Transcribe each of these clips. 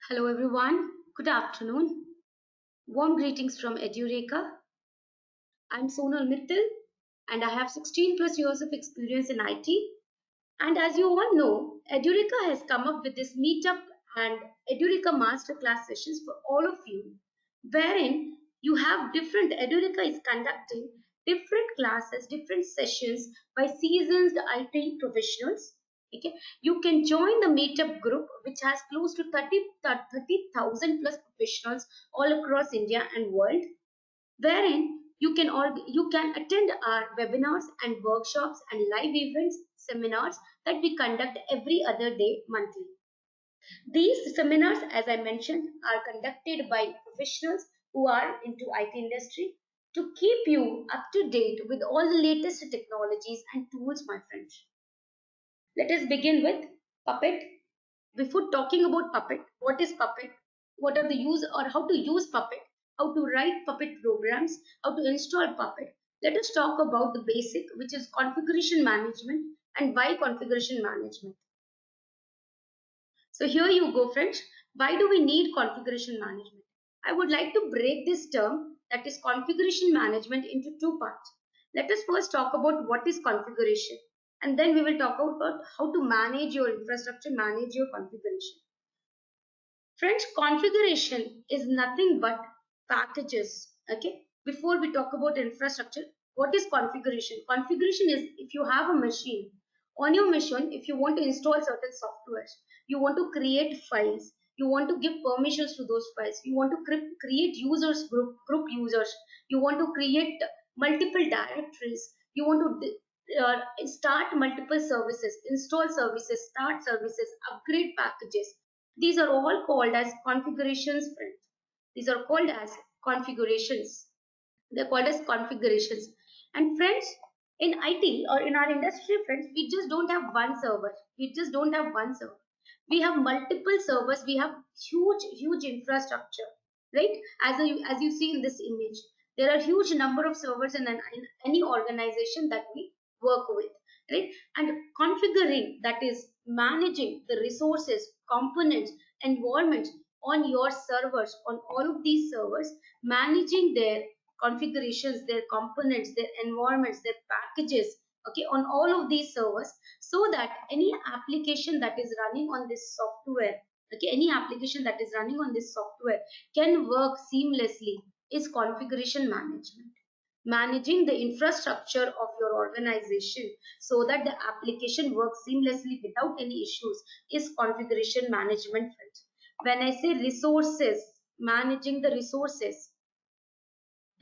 Hello everyone, good afternoon. Warm greetings from Edureka. I'm Sonal Mittal and I have 16 plus years of experience in IT. And as you all know, Edureka has come up with this meetup and Edureka masterclass sessions for all of you, wherein you have different, Edureka is conducting different classes, different sessions by seasoned IT professionals. Okay, you can join the meetup group, which has close to 30,000 plus professionals all across India and world, wherein you can attend our webinars and workshops and live events, seminars that we conduct every other day monthly. These seminars, as I mentioned, are conducted by professionals who are into IT industry to keep you up to date with all the latest technologies and tools, my friends. Let us begin with Puppet. Before talking about Puppet, what is Puppet? What are the use or how to use Puppet? How to write Puppet programs? How to install Puppet? Let us talk about the basic, which is configuration management and why configuration management. So here you go, friends. Why do we need configuration management? I would like to break this term, that is configuration management, into two parts. Let us first talk about what is configuration, and then we will talk about how to manage your infrastructure, manage your configuration. Friends, configuration is nothing but packages. Okay. Before we talk about infrastructure, what is configuration? Configuration is if you have a machine. On your machine, if you want to install certain softwares, you want to create files, you want to give permissions to those files, you want to create users, group users, you want to create multiple directories, you want to start multiple services, install services, start services, upgrade packages. These are all called as configurations, friends. These are called as configurations. They're called as configurations. And friends, in IT or in our industry, friends, we just don't have one server. We just don't have one server. We have multiple servers. We have huge infrastructure, right? As you see in this image, there are huge number of servers in any organization that we work with, right? And configuring, that is managing the resources, components, environments on your servers, on all of these servers, managing their configurations, their components, their environments, their packages, okay, on all of these servers, so that any application that is running on this software, okay, any application that is running on this software can work seamlessly, is configuration management. Managing the infrastructure of your organization so that the application works seamlessly without any issues is configuration management. When I say resources, managing the resources,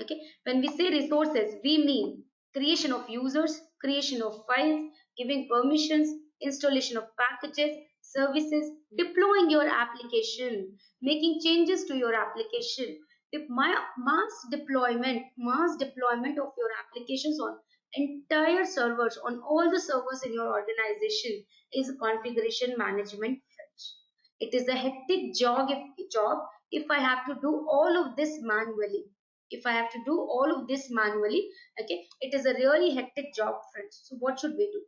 okay, when we say resources, we mean creation of users, creation of files, giving permissions, installation of packages, services, deploying your application, making changes to your application. The mass deployment of your applications on entire servers, on all the servers in your organization, is configuration management. It is a hectic job if I have to do all of this manually. If I have to do all of this manually, okay, it is a really hectic job, friends. So what should we do?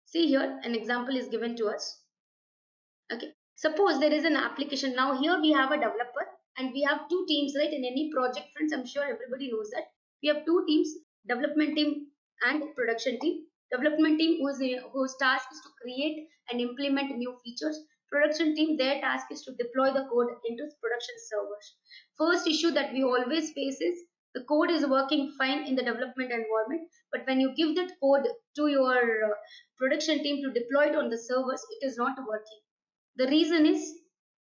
See here, an example is given to us. Okay, suppose there is an application. Now here we have a developer and we have two teams, right? In any project, friends, I'm sure everybody knows that we have two teams: development team and production team. Development team whose task is to create and implement new features. Production team, their task is to deploy the code into production servers. First issue that we always face is the code is working fine in the development environment, but when you give that code to your production team to deploy it on the servers, it is not working. The reason is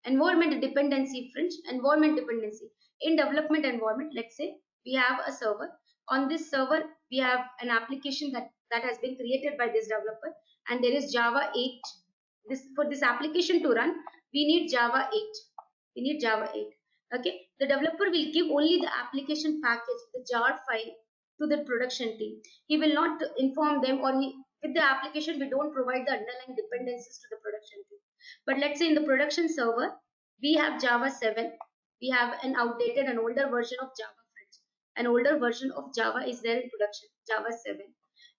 environment dependency, French environment dependency. In development environment, let's say we have a server. On this server, we have an application that has been created by this developer, and there is Java 8. For this application to run, we need Java 8. We need Java 8. Okay. The developer will give only the application package, the jar file, to the production team. He will not inform them, or with the application, we don't provide the underlying dependencies to the production team. But let's say in the production server, we have Java 7. We have an outdated and older version of Java, friends. An older version of Java is there in production, Java 7.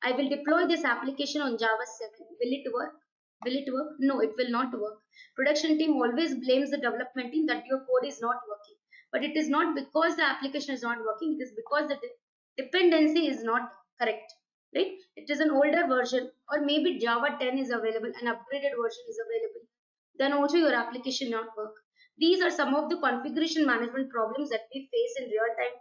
I will deploy this application on Java 7. Will it work? Will it work? No, it will not work. Production team always blames the development team that your code is not working. But it is not because the application is not working, it is because the dependency is not correct. Right? It is an older version, or maybe Java 10 is available, an upgraded version is available. Then also your application not work. These are some of the configuration management problems that we face in real time.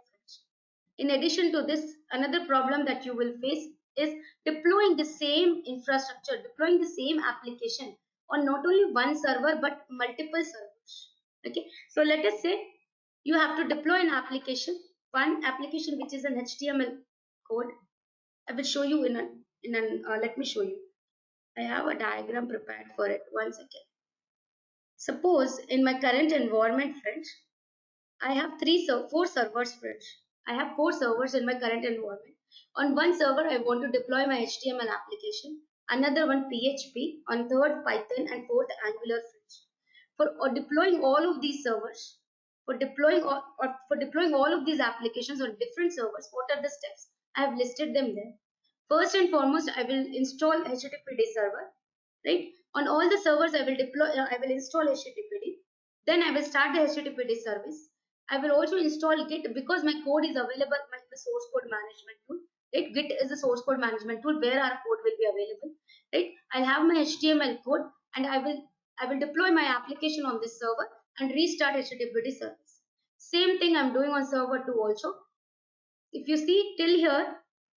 In addition to this, another problem that you will face is deploying the same infrastructure, deploying the same application on not only one server but multiple servers. Okay, so let us say you have to deploy an application, one application which is an HTML code. I will show you let me show you. I have a diagram prepared for it. One second. Suppose in my current environment, friends, I have four servers, friends. I have four servers in my current environment. On one server, I want to deploy my HTML application. Another one PHP. On third Python and fourth Angular, friends. For deploying all of these servers, for deploying all of these applications on different servers, what are the steps? I have listed them there. First and foremost, I will install HTTPD server. Right? On all the servers, I will install HTTPD. Then I will start the HTTPD service. I will also install Git because my code is available in the source code management tool. Right? Git is the source code management tool where our code will be available. Right? I'll have my HTML code and I will deploy my application on this server and restart HTTPD service. Same thing I'm doing on server 2 also. If you see till here,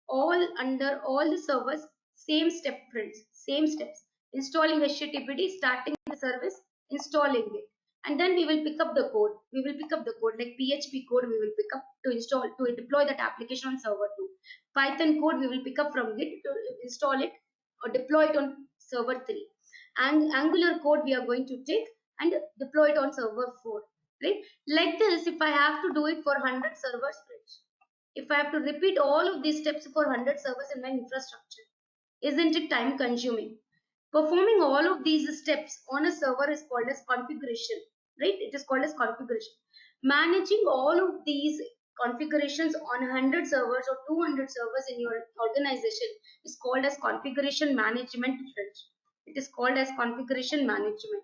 all under all the servers, same step, friends, same steps. Installing HTTPD, starting the service, installing it. And then we will pick up the code. We will pick up the code like PHP code we will pick up to deploy that application on server 2. Python code we will pick up from Git to install it or deploy it on server 3. And Angular code we are going to take and deploy it on server 4. Right? Like this, if I have to do it for 100 servers, friends, if I have to repeat all of these steps for 100 servers in my infrastructure, isn't it time consuming? Performing all of these steps on a server is called as configuration, right? It is called as configuration. Managing all of these configurations on 100 servers or 200 servers in your organization is called as configuration management, friends. It is called as configuration management.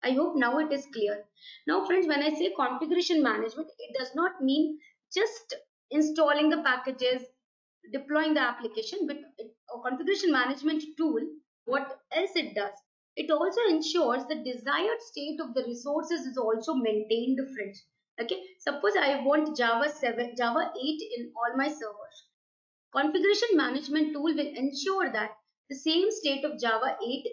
I hope now it is clear. Now, friends, when I say configuration management, it does not mean just installing the packages, deploying the application, but a configuration management tool, what else it does? It also ensures the desired state of the resources is also maintained, friends. Okay, suppose I want Java 7, Java 8 in all my servers. Configuration management tool will ensure that the same state of Java 8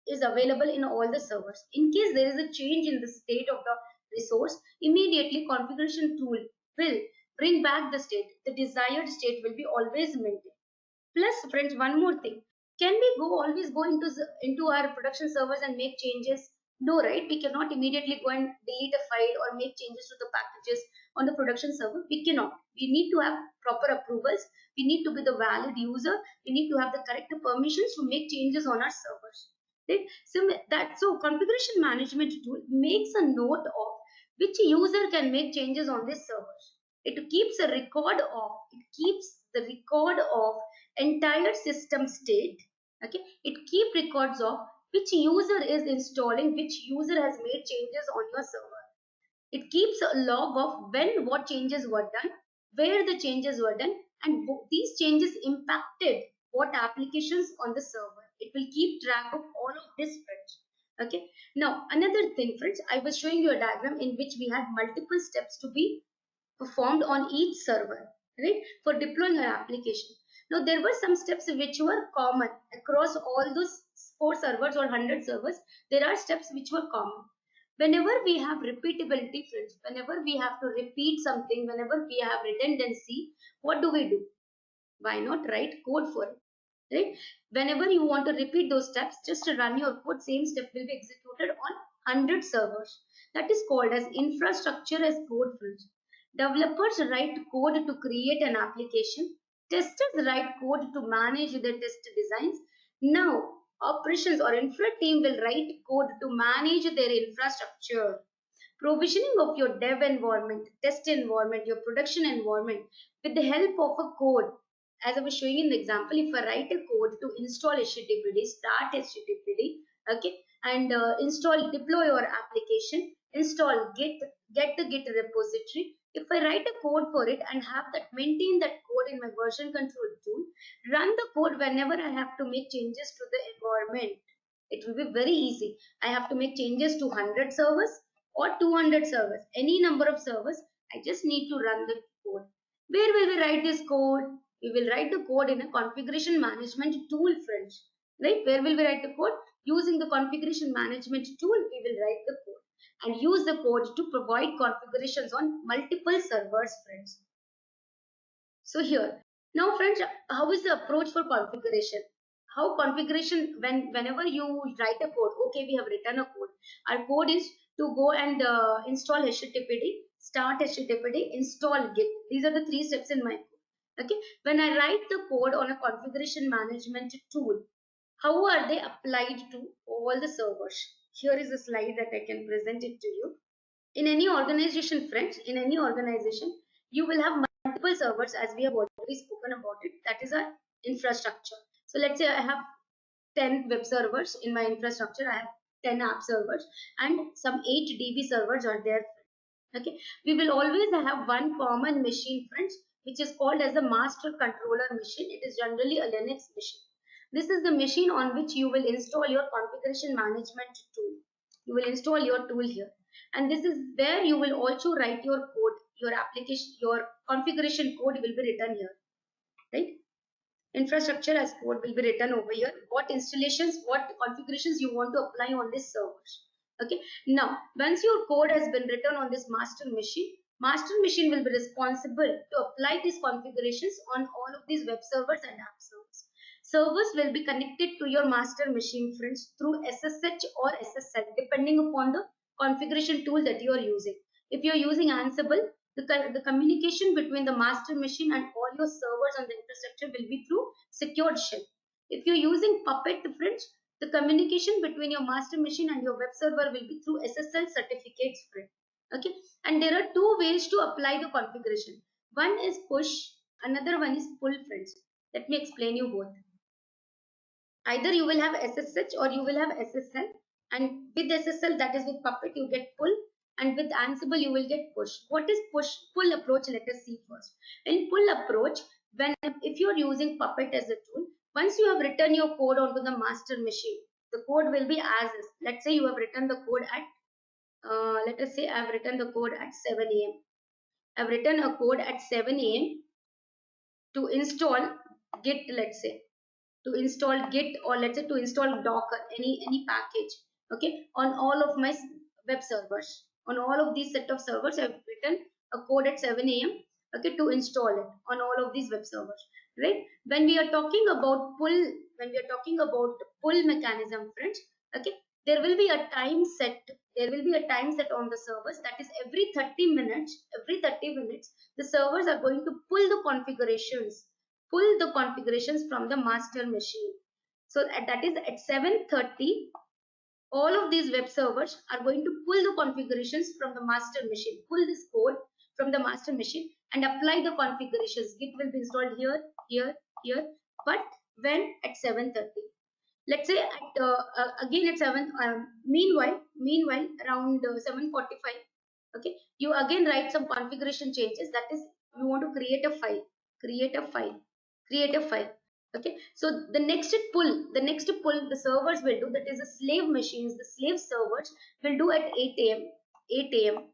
is available in all the servers. In case there is a change in the state of the resource, immediately configuration tool will bring back the state. The desired state will be always maintained. Plus, friends, one more thing. Can we always go into our production servers and make changes? No, right? We cannot immediately go and delete a file or make changes to the packages on the production server. We cannot. We need to have proper approvals. We need to be the valid user. We need to have the correct permissions to make changes on our servers. Right? So configuration management tool makes a note of which user can make changes on this servers. It keeps a record of. It keeps the record of entire system state. Okay, it keep records of which user is installing, which user has made changes on your server. It keeps a log of when what changes were done, where the changes were done, and these changes impacted what applications on the server. It will keep track of all of this, friends. Okay, now another thing, friends, I was showing you a diagram in which we had multiple steps to be performed on each server, right, for deploying our application. Now, there were some steps which were common across all those four servers or 100 servers. There are steps which were common. Whenever we have repeatability, friends, whenever we have to repeat something, whenever we have redundancy, what do we do? Why not write code for it? Right? Whenever you want to repeat those steps, just to run your code, same step will be executed on 100 servers. That is called as infrastructure as code, friends. Developers write code to create an application. Testers write code to manage the test designs. Now, operations or infra team will write code to manage their infrastructure. Provisioning of your dev environment, test environment, your production environment with the help of a code. As I was showing in the example, if I write a code to install HTTPD, start HTTPD, Okay, and deploy your application, install Git, get the Git repository. If I write a code for it and have that maintain that code in my version control tool, run the code whenever I have to make changes to the environment. It will be very easy. I have to make changes to 100 servers or 200 servers, any number of servers. I just need to run the code. Where will we write this code? We will write the code in a configuration management tool, friends. Right? Where will we write the code? Using the configuration management tool, we will write the code and use the code to provide configurations on multiple servers, friends. So here, now friends, how is the approach for configuration? How configuration, whenever you write a code, okay, we have written a code. Our code is to go and install HTTPD, start HTTPD, install Git. These are the three steps in my code. Okay, when I write the code on a configuration management tool, how are they applied to all the servers? Here is a slide that I can present it to you. In any organization, friends, in any organization, you will have multiple servers, as we have already spoken about it. That is our infrastructure. So let's say I have 10 web servers in my infrastructure. I have 10 app servers and some 8 DB servers are there. Okay, we will always have one common machine, friends, which is called as the master controller machine. It is generally a Linux machine. This is the machine on which you will install your configuration management tool. You will install your tool here, and this is where you will also write your code. Your application, your configuration code will be written here, right? Infrastructure as code will be written over here. What installations, what configurations you want to apply on this servers. Okay, now once your code has been written on this master machine will be responsible to apply these configurations on all of these web servers and app servers. Servers will be connected to your master machine, friends, through SSH or SSL, depending upon the configuration tool that you are using. If you are using Ansible, the communication between the master machine and all your servers on the infrastructure will be through secured shell. If you're using Puppet, friends, the communication between your master machine and your web server will be through SSL certificates, friend. Okay, and there are two ways to apply the configuration. One is push, another one is pull, friends. Let me explain you both. Either you will have SSH or you will have SSL, and with SSL, that is with Puppet, you get pull, and with Ansible you will get push. What is push pull approach? Let us see first. In pull approach, when if you are using Puppet as a tool, once you have written your code onto the master machine, the code will be as is. Let's say you have written the code at let us say I have written the code at 7 a.m. I've written a code at 7 a.m. to install Git, let's say, to install Git, or let's say to install Docker, any package, okay, on all of my web servers. On all of these set of servers, I've written a code at 7 a.m. okay, to install it on all of these web servers, right? When we are talking about pull, when we are talking about pull mechanism, friends, okay, there will be a time set. There will be a time set on the servers, that is every 30 minutes. Every 30 minutes, the servers are going to pull the configurations from the master machine. So that is at 7:30, all of these web servers are going to pull the configurations from the master machine, pull this code from the master machine and apply the configurations. Git will be installed here, here, here, but when at 7:30. Let's say at again at 7. Meanwhile, around 7:45. Okay, you again write some configuration changes. That is, you want to create a file, create a file, create a file. Okay, so the next pull the servers will do, that is the slave machines, the slave servers will do at 8 a.m. 8 a.m.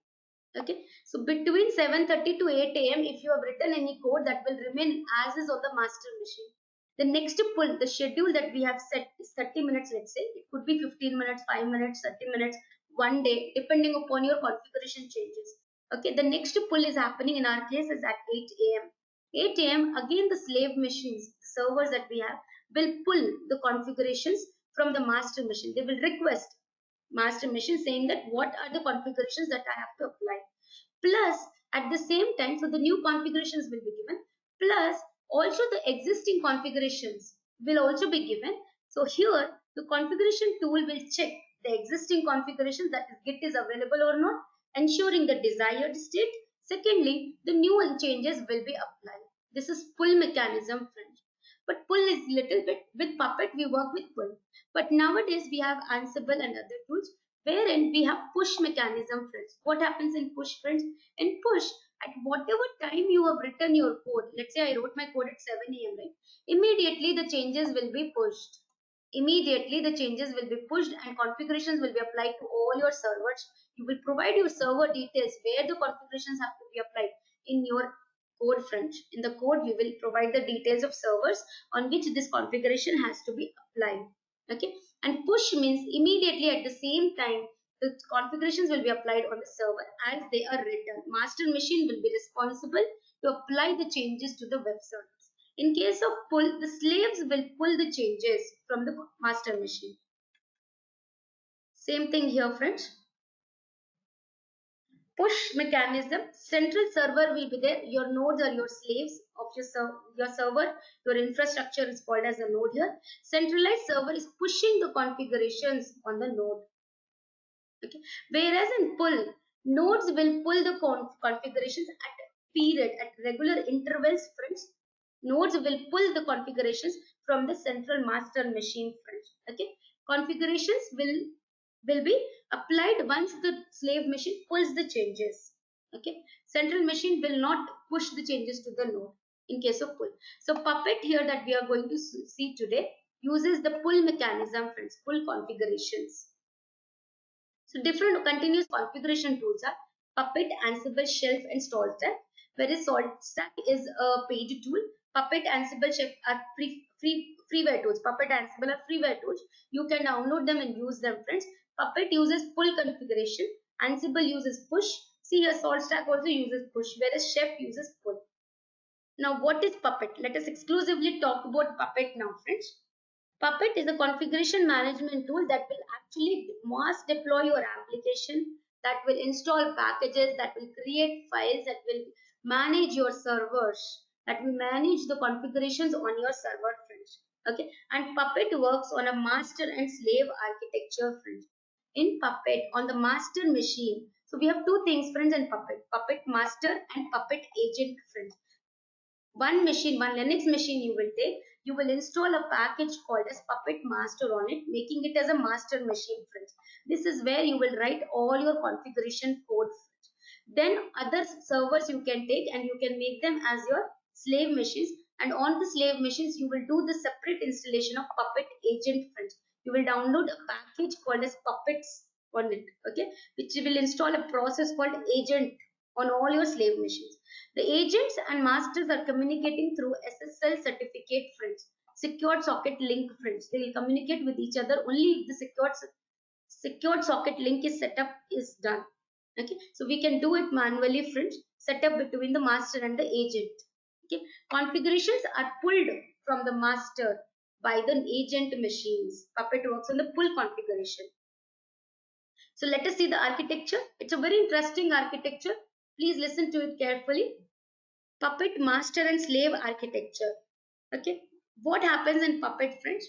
Okay, so between 7:30 to 8 a.m., if you have written any code, that will remain as is on the master machine. The next pull, the schedule that we have set is 30 minutes. Let's say it could be 15 minutes, 5 minutes, 30 minutes, one day, depending upon your configuration changes. Okay, the next pull is happening in our case is at 8 a.m. 8 a.m. again, the slave machines, the servers that we have, will pull the configurations from the master machine. They will request master machine saying that what are the configurations that I have to apply. Plus, at the same time, so the new configurations will be given. Plus, also the existing configurations will also be given. So here, the configuration tool will check the existing configuration, that is Git is available or not, ensuring the desired state. Secondly, the new changes will be applied. This is pull mechanism, friends. But pull is little bit, with Puppet we work with pull. But nowadays we have Ansible and other tools wherein we have push mechanism, friends. What happens in push, friends? In push, at whatever time you have written your code, let's say I wrote my code at 7 a.m., right? Immediately the changes will be pushed. Immediately the changes will be pushed and configurations will be applied to all your servers. You will provide your server details where the configurations have to be applied in your code, friends. In the code, we will provide the details of servers on which this configuration has to be applied. Okay, and push means immediately at the same time the configurations will be applied on the server as they are written. Master machine will be responsible to apply the changes to the web servers. In case of pull, the slaves will pull the changes from the master machine. Same thing here, friends. Push mechanism, central server will be there. Your nodes are your slaves of your server. Your infrastructure is called as a node here. Centralized server is pushing the configurations on the node. Okay. Whereas in pull, nodes will pull the configurations at period, at regular intervals, friends. Nodes will pull the configurations from the central master machine, friends. Okay. Configurations will be applied once the slave machine pulls the changes. Okay. Central machine will not push the changes to the node in case of pull. So Puppet here that we are going to see today uses the pull mechanism, friends, pull configurations. So different continuous configuration tools are Puppet, Ansible, Shelf, and SaltStack. Whereas SaltStack is a paid tool. Puppet, Ansible, Shelf are freeware tools. Puppet, Ansible are freeware tools. You can download them and use them, friends. Puppet uses pull configuration. Ansible uses push. See here, SaltStack also uses push, whereas Chef uses pull. Now, what is Puppet? Let us exclusively talk about Puppet now, friends. Puppet is a configuration management tool that will actually mass deploy your application, that will install packages, that will create files, that will manage your servers, that will manage the configurations on your server, friends. Okay, and Puppet works on a master and slave architecture, friends. In Puppet, on the master machine, so we have two things, friends, in Puppet: Puppet master and Puppet agent, friends. One machine, one Linux machine you will take, you will install a package called as Puppet Master on it, making it as a master machine, friends. This is where you will write all your configuration code. Then other servers you can take and you can make them as your slave machines. And on the slave machines, you will do the separate installation of Puppet agent, friends. You will download a package called as Puppets on it, okay, which will install a process called agent on all your slave machines. The agents and masters are communicating through SSL certificate, friends. Secured socket link, friends. They will communicate with each other only if the secured socket link is set up is done. Okay, so we can do it manually, friends. Set up between the master and the agent. Okay, configurations are pulled from the master by the agent machines. Puppet works on the pull configuration. So let us see the architecture. It's a very interesting architecture. Please listen to it carefully. Puppet master and slave architecture. Okay, what happens in Puppet, friends?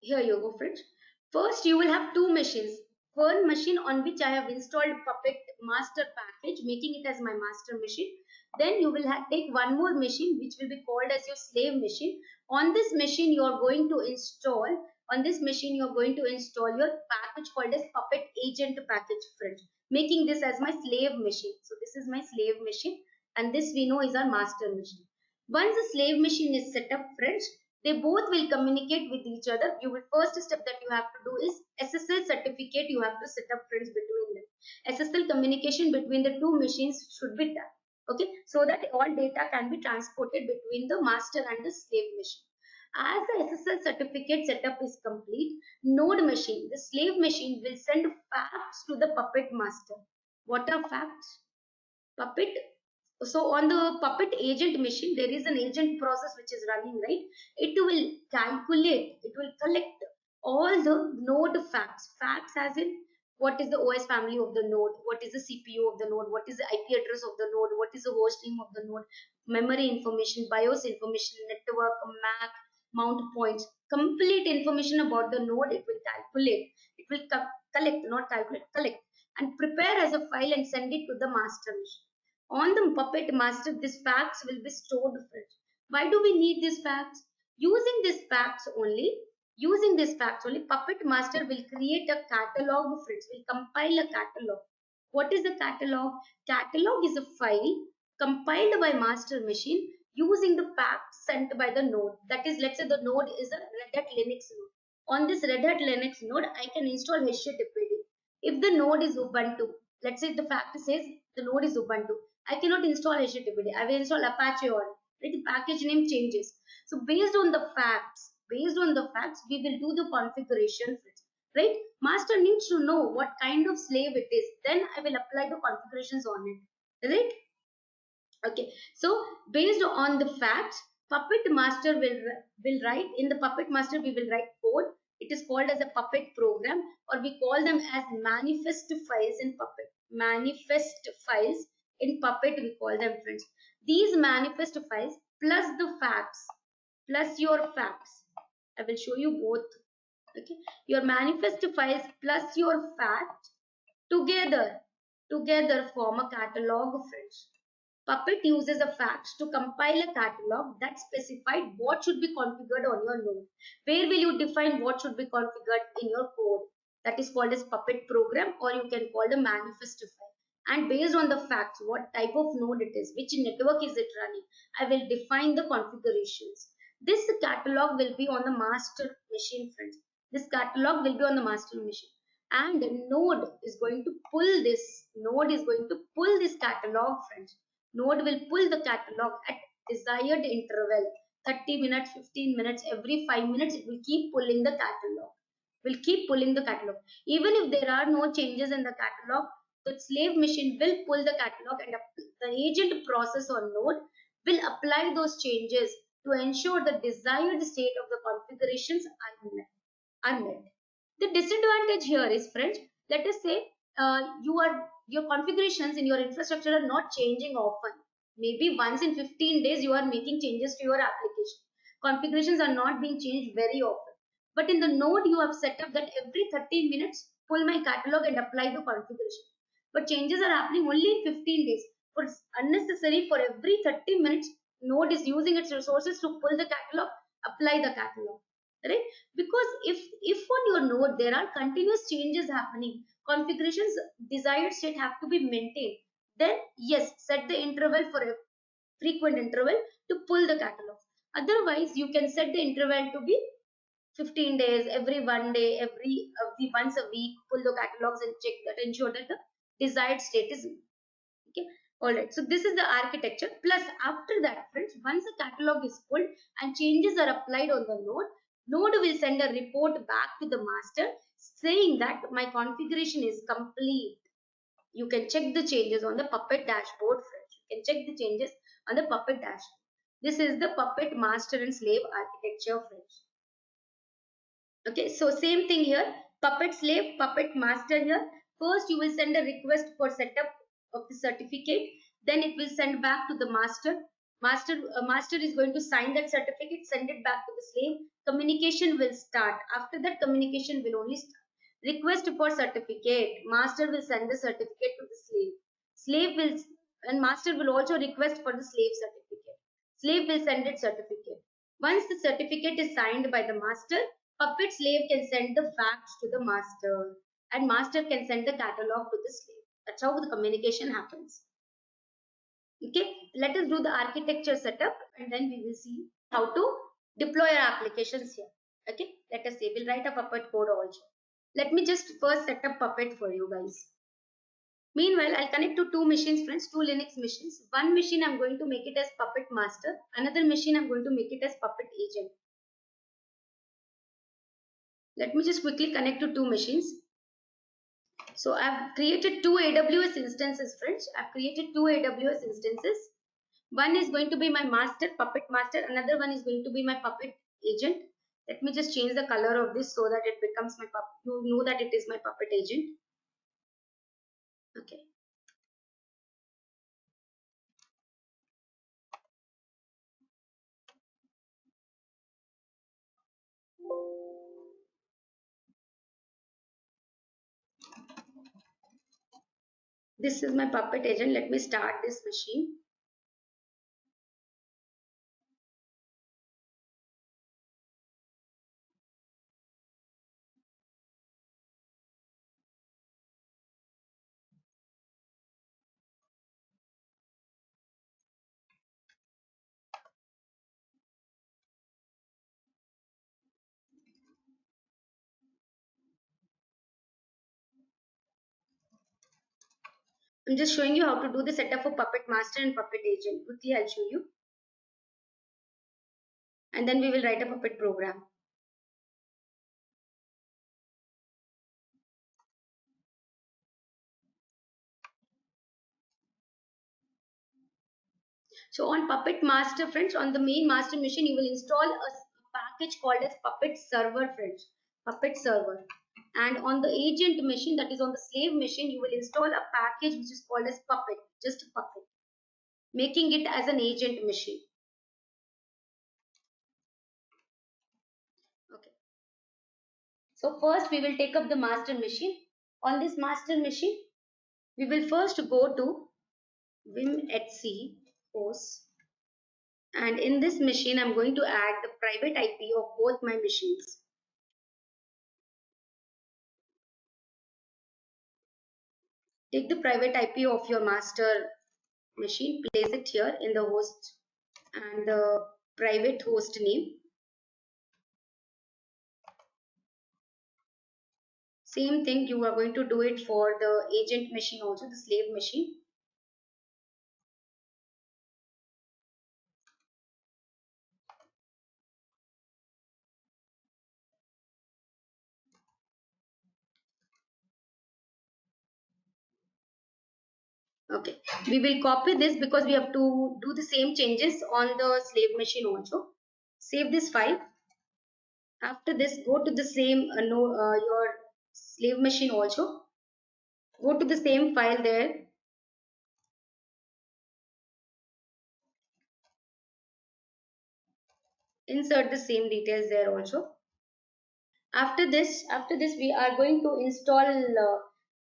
Here you go, friends. First, you will have two machines. One machine on which I have installed Puppet master package, making it as my master machine. Then you will take one more machine which will be called as your slave machine. On this machine, you are going to install. On this machine, you are going to install your package called as Puppet agent package, friends. Making this as my slave machine. So this is my slave machine, and this we know is our master machine. Once the slave machine is set up, friends, they both will communicate with each other. You will first step that you have to do is SSL certificate you have to set up, friends, between them. SSL communication between the two machines should be done. Okay, so that all data can be transported between the master and the slave machine. As the SSL certificate setup is complete, node machine, the slave machine, will send facts to the Puppet master. What are facts? Puppet. So on the Puppet agent machine, there is an agent process which is running, right? It will calculate, it will collect all the node facts. Facts as in what is the OS family of the node, what is the CPU of the node, what is the IP address of the node, what is the host name of the node, memory information, BIOS information, network, MAC, mount points, complete information about the node. It will calculate, it will collect, not calculate, collect, and prepare as a file and send it to the master machine. On the Puppet master, these facts will be stored, friends. Why do we need these facts? Using these facts only, Puppet Master will create a catalog, friends, will compile a catalog. What is the catalog? Catalog is a file compiled by master machine using the facts sent by the node. That is, let's say the node is a Red Hat Linux node. On this Red Hat Linux node, I can install HTTPD. If the node is Ubuntu, let's say the fact says the node is Ubuntu, I cannot install HTTPD. I will install Apache on it. The package name changes. So based on the facts, we will do the configuration, right? Master needs to know what kind of slave it is. Then I will apply the configurations on it, right? Okay, so based on the facts, Puppet Master will write in the Puppet Master. We will write code. It is called as a Puppet program, or we call them as manifest files in Puppet. Manifest files in Puppet, we call them, friends. These manifest files plus the facts, plus your facts. I will show you both. Okay, your manifest files plus your facts together form a catalog, friends. Puppet uses a facts to compile a catalog that specified what should be configured on your node. Where will you define what should be configured in your code? That is called as Puppet program, or you can call the manifest file. And based on the facts, what type of node it is, which network is it running, I will define the configurations. This catalog will be on the master machine, friends. This catalog will be on the master machine, and node is going to pull this catalog, friends. Node will pull the catalog at desired interval, 30 minutes, 15 minutes, every 5 minutes it will keep pulling the catalog. Even if there are no changes in the catalog, the slave machine will pull the catalog, and the agent process or node will apply those changes to ensure the desired state of the configurations are met. The disadvantage here is, friends, let us say your configurations in your infrastructure are not changing often. Maybe once in 15 days you are making changes to your application. Configurations are not being changed very often. But in the node, you have set up that every 30 minutes, pull my catalog and apply the configuration. But changes are happening only in 15 days. For unnecessary, for every 30 minutes, node is using its resources to pull the catalog, apply the catalog. Right? Because if on your node there are continuous changes happening, configurations desired state have to be maintained, then yes, set the interval for a frequent interval to pull the catalog. Otherwise, you can set the interval to be 15 days, every 1 day, every once a week, pull the catalogs and check that, ensure that the desired state is met. Okay, all right. So this is the architecture. Plus, after that, friends, once the catalog is pulled and changes are applied on the node will send a report back to the master saying that my configuration is complete. You can check the changes on the Puppet dashboard, friends. You can check the changes on the Puppet dashboard. This is the Puppet master and slave architecture, friends. Okay, so same thing here. Puppet slave, Puppet master here. First, you will send a request for setup of the certificate. Then it will send back to the master. Master is going to sign that certificate, send it back to the slave. Communication will start. After that, communication will only start. Request for certificate. Master will send the certificate to the slave. Slave will and master will also request for the slave certificate. Slave will send its certificate. Once the certificate is signed by the master, Puppet slave can send the facts to the master, and master can send the catalog to the slave. That's how the communication happens. Okay, let us do the architecture setup, and then we will see how to deploy our applications here. Okay, let us see. We'll write a Puppet code also. Let me just first set up Puppet for you guys. Meanwhile, I'll connect to two machines, friends, two Linux machines. One machine I'm going to make it as Puppet master. Another machine I'm going to make it as Puppet agent. Let me just quickly connect to two machines. So I've created two AWS instances, friends. I've created two AWS instances. One is going to be my master, Puppet master. Another one is going to be my Puppet agent. Let me just change the color of this so that it becomes my Puppet. You know that it is my Puppet agent. Okay. This is my Puppet agent. Let me start this machine. I'm just showing you how to do the setup for Puppet Master and Puppet Agent. Quickly, I'll show you. And then we will write a Puppet program. So on Puppet Master, friends, on the main master machine, you will install a package called as Puppet Server, friends. Puppet Server. And on the agent machine, that is on the slave machine, you will install a package which is called as Puppet, just Puppet, making it as an agent machine. Okay. So first we will take up the master machine. On this master machine, we will first go to Vim etc host, and in this machine I'm going to add the private IP of both my machines. Take the private IP of your master machine, place it here in the host and the private host name. Same thing you are going to do it for the agent machine also, the slave machine. Okay, we will copy this because we have to do the same changes on the slave machine also. Save this file. After this, go to the same your slave machine also. Go to the same file there. Insert the same details there also. After this, we are going to install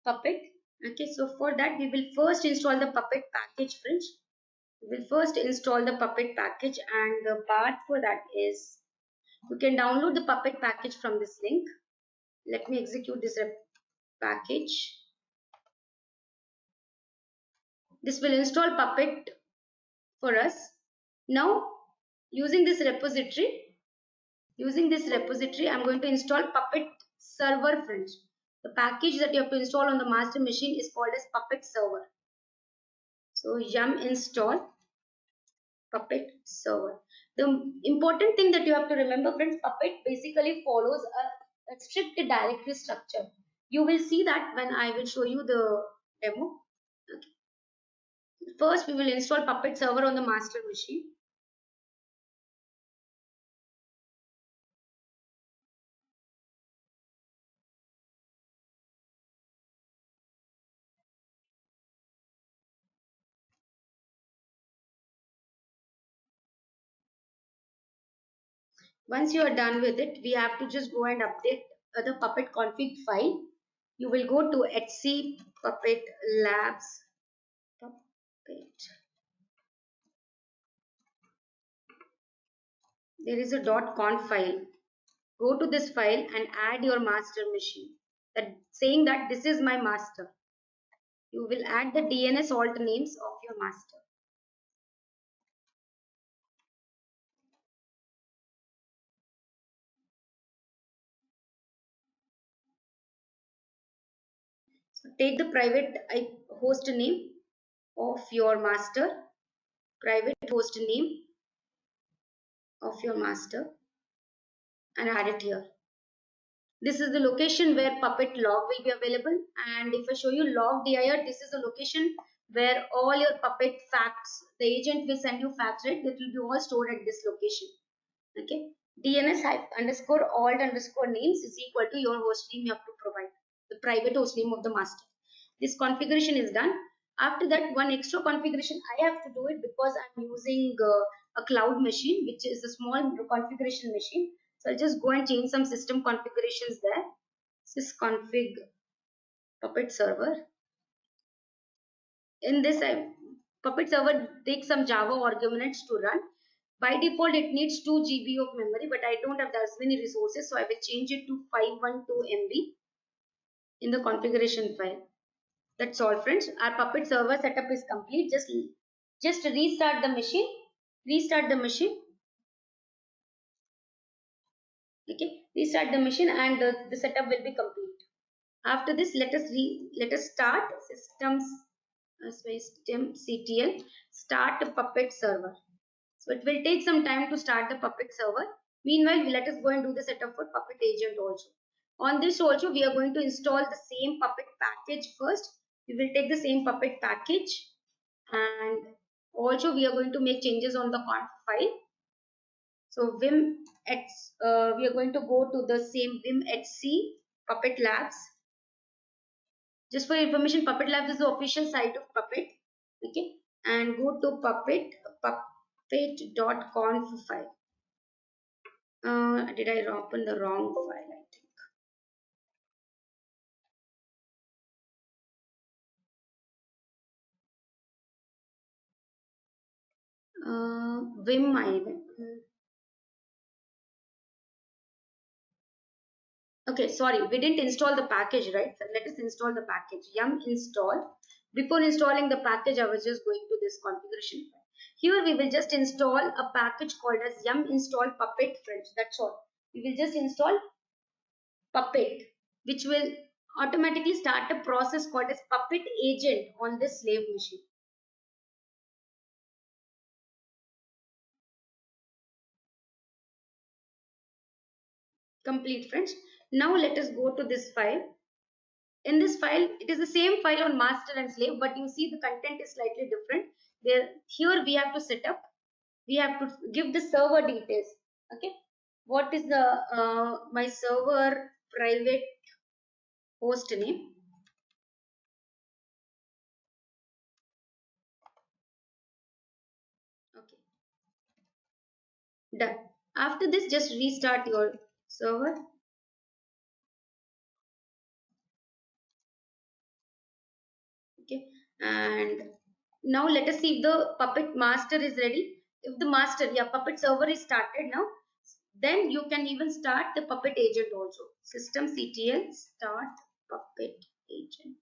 Puppet. Okay, so for that, we will first install the Puppet package, friends. We will first install the Puppet package, and the part for that is you can download the Puppet package from this link. Let me execute this package. This will install Puppet for us. Now, using this repository, I'm going to install Puppet Server, friends. The package that you have to install on the master machine is called as Puppet Server. So yum install Puppet Server. The important thing that you have to remember, friends, Puppet basically follows a strict directory structure. You will see that when I will show you the demo. Okay. First, we will install Puppet Server on the master machine. Once you are done with it, we have to just go and update the Puppet config file. You will go to etc Puppet Labs. Puppet. There is a .conf file. Go to this file and add your master machine. That saying that this is my master. You will add the DNS alt names of your master. So take the private host name of your master, private host name of your master, and add it here. This is the location where Puppet log will be available. And if I show you log dir, this is the location where all your Puppet facts, the agent will send you facts, right? That will be all stored at this location. Okay. DNS underscore alt underscore names is equal to your host name you have to provide, the private host name of the master. This configuration is done. After that, one extra configuration I have to do it because I'm using a cloud machine, which is a small configuration machine. So I'll just go and change some system configurations there. Sysconfig Puppet server. In this, Puppet server takes some Java arguments to run. By default, it needs 2 GB of memory, but I don't have as many resources, so I will change it to 512 MB in the configuration file. That's all, friends. Our Puppet server setup is complete. Just restart the machine. Restart the machine. Okay, restart the machine, and the setup will be complete. After this, let us start systems systemctl start Puppet server. So it will take some time to start the Puppet server. Meanwhile, let us go and do the setup for Puppet agent also. On this also, we are going to install the same Puppet package first. We will take the same Puppet package, and also we are going to make changes on the conf file. So Vim X, we are going to go to the same Vim HC Puppet Labs. Just for information, Puppet Labs is the official site of Puppet. Okay, and go to puppet.conf file. Did I open the wrong file? I think. Vim I. Okay, sorry, we didn't install the package, right? So let us install the package. Yum install. Before installing the package, I was just going to this configuration file. Here we will just install a package called as yum install puppet friends. That's all. We will just install Puppet, which will automatically start a process called as Puppet agent on this slave machine. Complete, friends. Now let us go to this file. In this file, it is the same file on master and slave, but you see the content is slightly different. There, here we have to set up. We have to give the server details. Okay, what is the my server private host name? Okay, done. After this, just restart your server. Okay, and now let us see if the Puppet master is ready. If the master, yeah, Puppet server is started now, then you can even start the Puppet agent also. Systemctl start Puppet agent.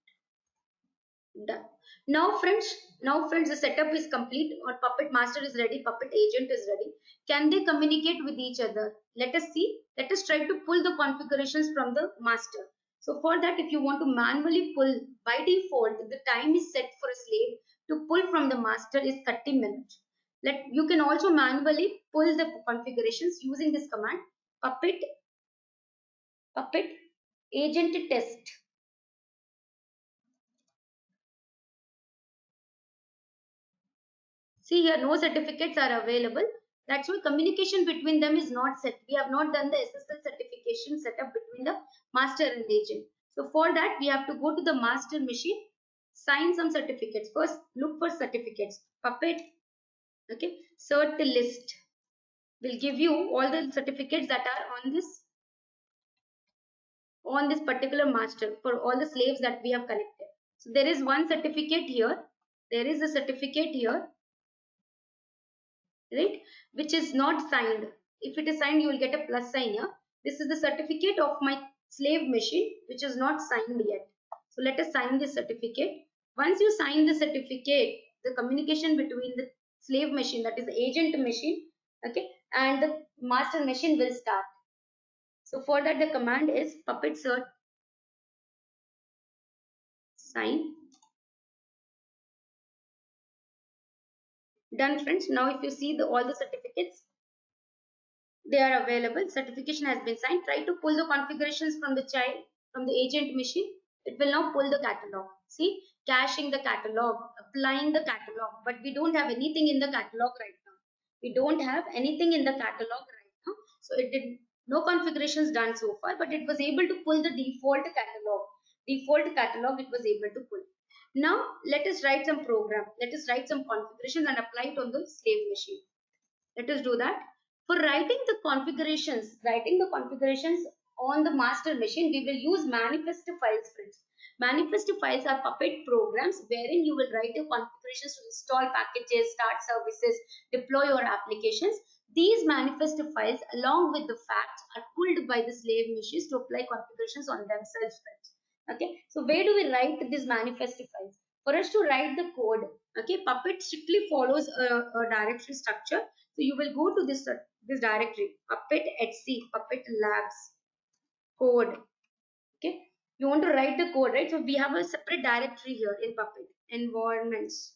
Done. Now friends, the setup is complete. Or Puppet master is ready, Puppet agent is ready. Can they communicate with each other? Let us see. Let us try to pull the configurations from the master. So for that, if you want to manually pull, by default, the time is set for a slave to pull from the master is 30 minutes. You can also manually pull the configurations using this command, puppet agent test. See here, no certificates are available. That's why communication between them is not set. We have not done the SSL certification setup between the master and agent. So for that, we have to go to the master machine, sign some certificates. First, look for certificates. Puppet, okay, cert list will give you all the certificates that are on this particular master for all the slaves that we have connected. So there is one certificate here. There is a certificate here, right, which is not signed. If it is signed, you will get a plus sign here. This is the certificate of my slave machine, which is not signed yet. So let us sign this certificate. Once you sign the certificate, the communication between the slave machine, that is the agent machine, okay, and the master machine will start. So for that, the command is puppet cert sign. Done, friends. Now if you see all the certificates, they are available. Certification has been signed. Try to pull the configurations from the child, from the agent machine. It will now pull the catalog. See, caching the catalog, applying the catalog, but we don't have anything in the catalog right now. We don't have anything in the catalog right now. So it did no configurations done so far, but it was able to pull the default catalog. Default catalog it was able to pull. Now let us write some program. Let us write some configurations and apply it on the slave machine. Let us do that. For writing the configurations on the master machine, we will use manifest files, friends. Manifest files are Puppet programs wherein you will write the configurations to install packages, start services, deploy your applications. These manifest files, along with the facts, are pulled by the slave machines to apply configurations on themselves, friends. Okay, so where do we write these manifest files? For us to write the code, okay, Puppet strictly follows a directory structure. So you will go to this directory, Puppet HC, Puppet Labs code. Okay. You want to write the code, right? So we have a separate directory here in Puppet, environments.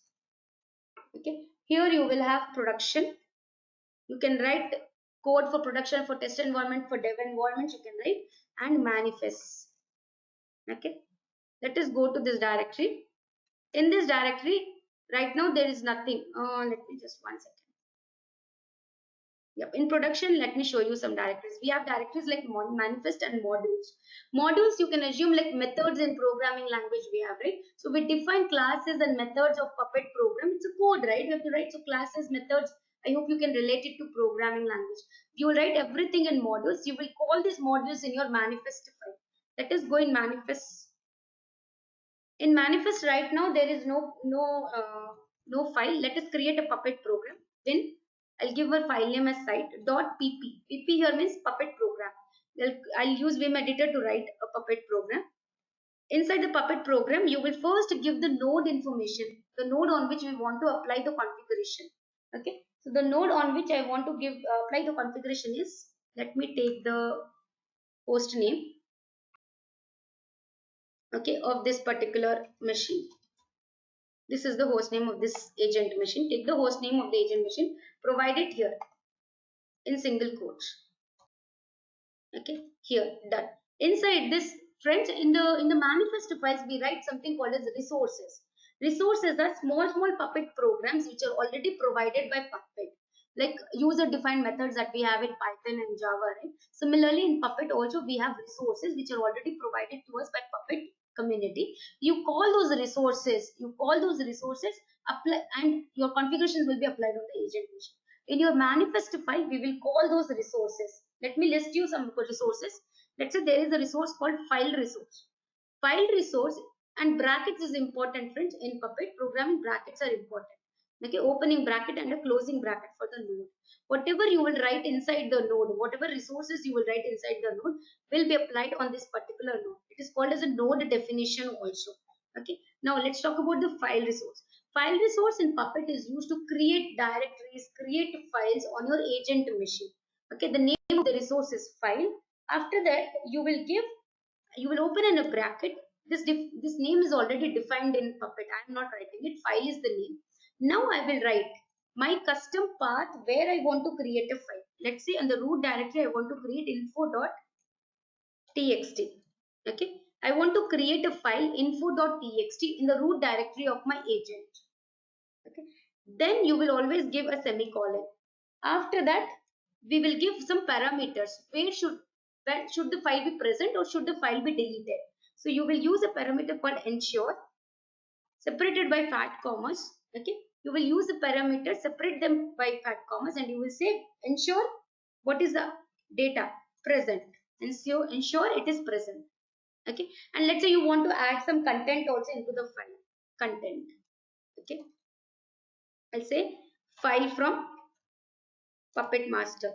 Okay, here you will have production. You can write code for production, for test environment, for dev environment, you can write, and manifest. Okay, let us go to this directory. In this directory, right now there is nothing. Let me just 1 second. Yep, in production, let me show you some directories. We have directories like manifest and modules. Modules, you can assume like methods in programming language we have, right? So we define classes and methods of Puppet program. It's a code, right? You have to write so classes, methods. I hope you can relate it to programming language. You will write everything in modules. You will call these modules in your manifest file. Let us go in manifest. In manifest right now there is no file. Let us create a Puppet program. Then I'll give a file name as site dot pp. Pp here means Puppet program. I'll use Vim editor to write a Puppet program. Inside the Puppet program, you will first give the node information, the node on which we want to apply the configuration. Okay, so the node on which I want to give apply the configuration is, let me take the host name, okay, of this particular machine. This is the host name of this agent machine. Take the host name of the agent machine, provide it here in single quotes. Okay, here, done. Inside this, friends, in the manifest files we write something called as resources. Resources are small Puppet programs which are already provided by Puppet, like user defined methods that we have in Python and Java, right? Similarly in Puppet also we have resources which are already provided to us by Puppet community. You call those resources, apply, and your configurations will be applied on the agent machine. In your manifest file, we will call those resources. Let me list you some resources. Let's say there is a resource called file resource. File resource, and brackets is important, friends. In Puppet programming, brackets are important. Okay, opening bracket and a closing bracket for the node. Whatever you will write inside the node, whatever resources you will write inside the node will be applied on this particular node. It is called as a node definition also. Okay, now let's talk about the file resource. File resource in Puppet is used to create directories, create files on your agent machine. Okay, the name of the resource is file. After that, you will open in a bracket. This name is already defined in Puppet. I am not writing it. File is the name. Now I will write my custom path where I want to create a file. Let's say in the root directory I want to create info.txt. Okay, I want to create a file info.txt in the root directory of my agent. Okay, then you will always give a semicolon. After that, we will give some parameters. When should the file be present or should the file be deleted? So you will use a parameter called ensure, separated by fat commas. Okay, you will use the parameter, separate them by fat commas, and you will say ensure what is the data present. Ensure it is present. Okay, and let's say you want to add some content also into the file. Content. Okay, I'll say file from Puppet Master.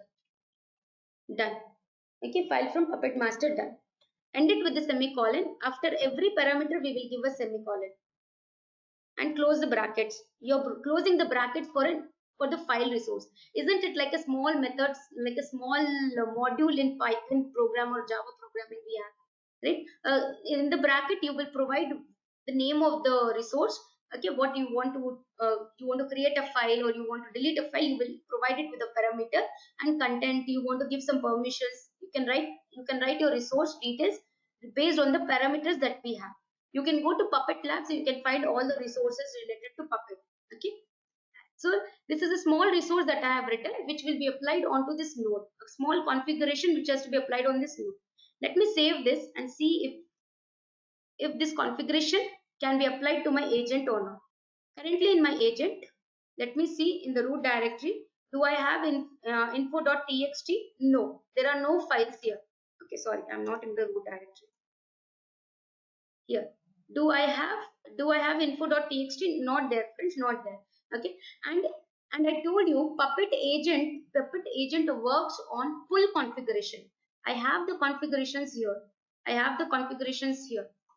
Done. Okay, file from Puppet Master, done. End it with the semicolon. After every parameter, we will give a semicolon and close the brackets. You're closing the brackets for the file resource. Isn't it like a small method, like a small module in Python program or Java programming we have, right? In the bracket, you will provide the name of the resource. Okay, what you want to create a file or you want to delete a file, you will provide it with a parameter and content. You want to give some permissions. You can write your resource details based on the parameters that we have. You can go to Puppet Lab, so you can find all the resources related to Puppet. Okay, so this is a small resource that I have written which will be applied onto this node, a small configuration which has to be applied on this node. Let me save this and see if this configuration can be applied to my agent or not. Currently in my agent, let me see in the root directory, do I have info.txt? No, there are no files here. Okay, sorry, I'm not in the root directory. Here, do I have info.txt? Not there, friends, not there. Okay, and I told you Puppet agent works on full configuration. I have the configurations here.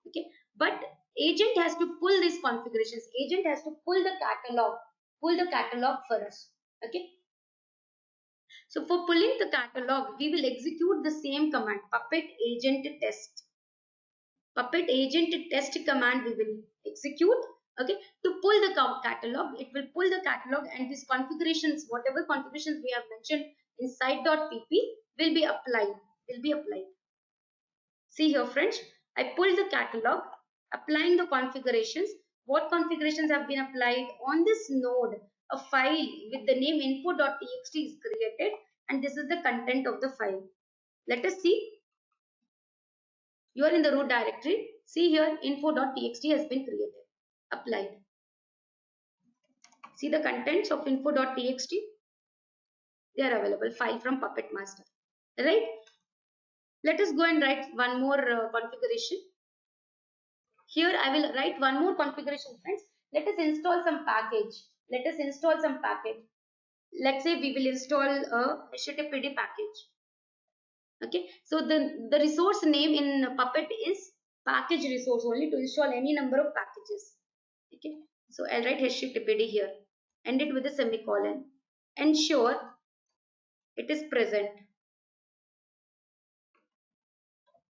Okay, but agent has to pull these configurations. Agent has to pull the catalog for us. Okay, so for pulling the catalog, we will execute the same command, Puppet agent test. Puppet agent test command we will execute. Okay, to pull the catalog, it will pull the catalog, and these configurations, whatever configurations we have mentioned in site.pp will be applied. See here, friends, I pulled the catalog, applying the configurations. What configurations have been applied on this node? A file with the name info.txt is created, and this is the content of the file. Let us see. You are in the root directory. See here, info.txt has been created, applied. See the contents of info.txt. They are available. File from Puppet Master. Right? Let us go and write one more configuration. Here I will write one more configuration, friends. Let us install some package. Let's say we will install a HTTPD package. Okay. So the resource name in Puppet is package resource only to install any number of packages. Okay. So I'll write HTTPD here. End it with a semicolon. Ensure it is present.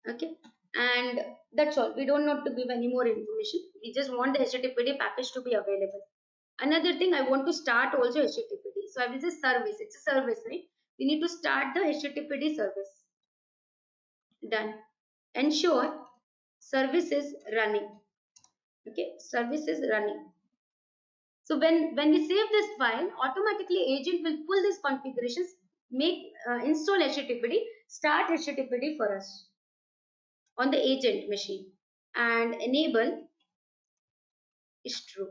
Okay, and that's all. We don't need to give any more information. We just want the HTTPD package to be available. Another thing, I want to start also HTTPD. So I will say service. It's a service, right? We need to start the HTTPD service. Done. Ensure service is running. Okay, service is running. So when we save this file, automatically agent will pull these configurations, install HTTPD, start HTTPD for us on the agent machine, and enable is true.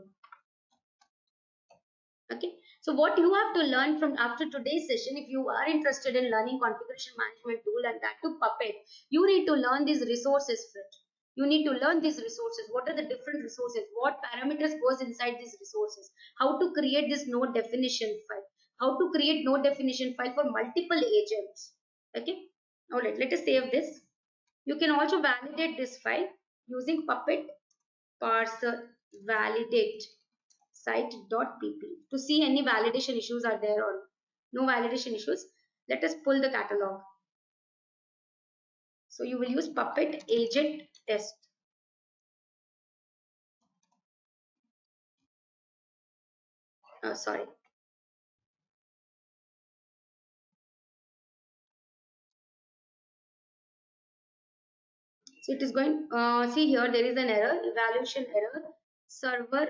Okay, so what you have to learn from after today's session, if you are interested in learning configuration management tool and that to Puppet, you need to learn these resources first. You need to learn these resources. What are the different resources? What parameters goes inside these resources? How to create this node definition file? How to create node definition file for multiple agents? Okay, all right, let us save this. You can also validate this file using Puppet parser validate site.pp to see any validation issues are there or no validation issues. Let us pull the catalog. So you will use Puppet agent test. Sorry. So it is going, see here, there is an error, evaluation error, server,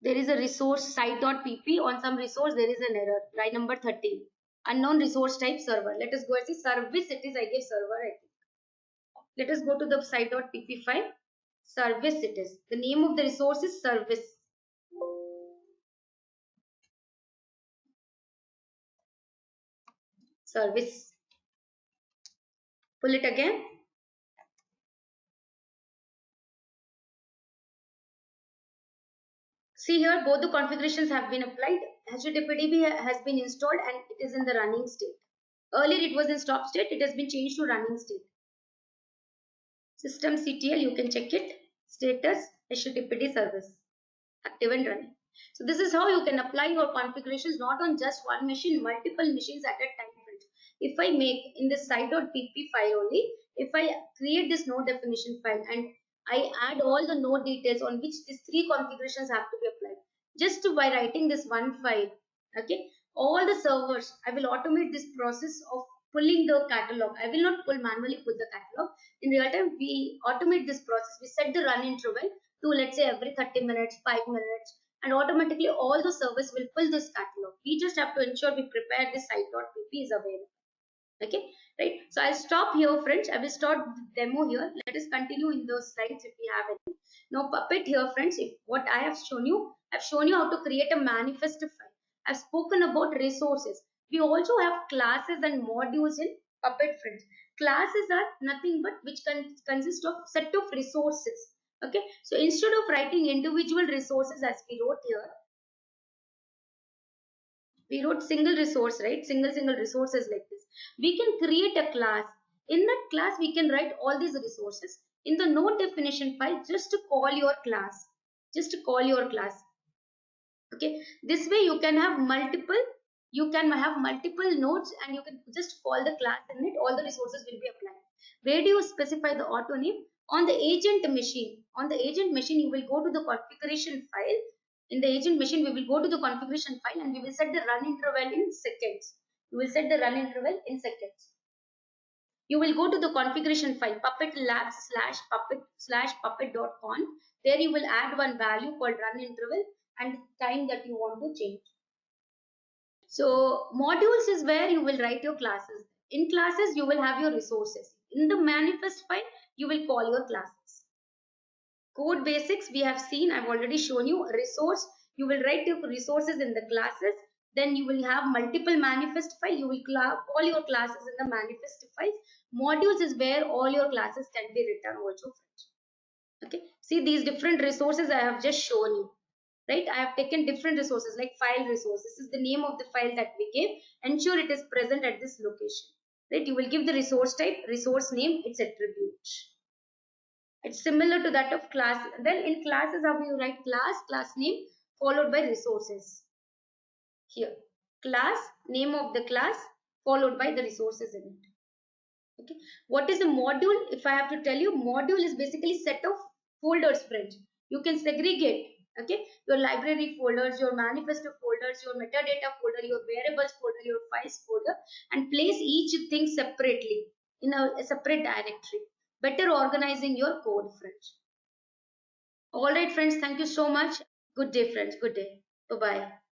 there is a resource site.pp on some resource, there is an error, line number 13. Unknown resource type server. Let us go and see service, it is, I guess, server, I think. Let us go to the site.pp file. Service it is. The name of the resource is service. Service. Pull it again. See here, both the configurations have been applied. HTTPD has been installed and it is in the running state. Earlier it was in stop state. It has been changed to running state. Systemctl, you can check it. Status HTTPD service. Active and running. So this is how you can apply your configurations not on just one machine, multiple machines at a time. If I make in the site.pp file only, if I create this node definition file and I add all the node details on which these three configurations have to be applied, just by writing this one file, okay, all the servers, I will automate this process of pulling the catalog. I will not manually pull the catalog. In real time, we automate this process. We set the run interval to, let's say, every 30 minutes, 5 minutes, and automatically all the servers will pull this catalog. We just have to ensure we prepare this site.pp is available. Okay, right? So I'll stop here, friends. I will start the demo here. Let us continue in those slides if we have any. Now, Puppet here, friends, if what I have shown you, I've shown you how to create a manifest file. I've spoken about resources. We also have classes and modules in Puppet, friends. Classes are nothing but which consist of set of resources. Okay, so instead of writing individual resources as we wrote here, we wrote single resource, right? Single resources like this. We can create a class. In that class, we can write all these resources. In the node definition file, just to call your class. Just to call your class. Okay. This way you can have multiple you can have multiple nodes and you can just call the class in it. All the resources will be applied. Where do you specify the auto name? On the agent machine. On the agent machine, you will go to the configuration file. In the agent machine, we will go to the configuration file and we will set the run interval in seconds. You will set the run interval in seconds. You will go to the configuration file puppet labs slash puppet.conf. There you will add one value called run interval and time that you want to change. So modules is where you will write your classes. In classes, you will have your resources. In the manifest file, you will call your classes. Code basics we have seen, I've already shown you. Resource, you will write your resources in the classes. Then you will have multiple manifest file. You will call your classes in the manifest files. Modules is where all your classes can be written also. Okay, see these different resources I have just shown you. Right, I have taken different resources like file resource. This is the name of the file that we gave. Ensure it is present at this location. Right, you will give the resource type, resource name, its attribute. It's similar to that of class. Then in classes, how you write class name followed by resources. Here, class, name of the class followed by the resources in it. Okay, what is a module? If I have to tell you, module is basically set of folders, friends. You can segregate, okay, your library folders, your manifesto folders, your metadata folder, your variables folder, your files folder, and place each thing separately in a separate directory. Better organizing your code, friends. All right, friends, thank you so much. Good day, friends. Good day. Bye bye.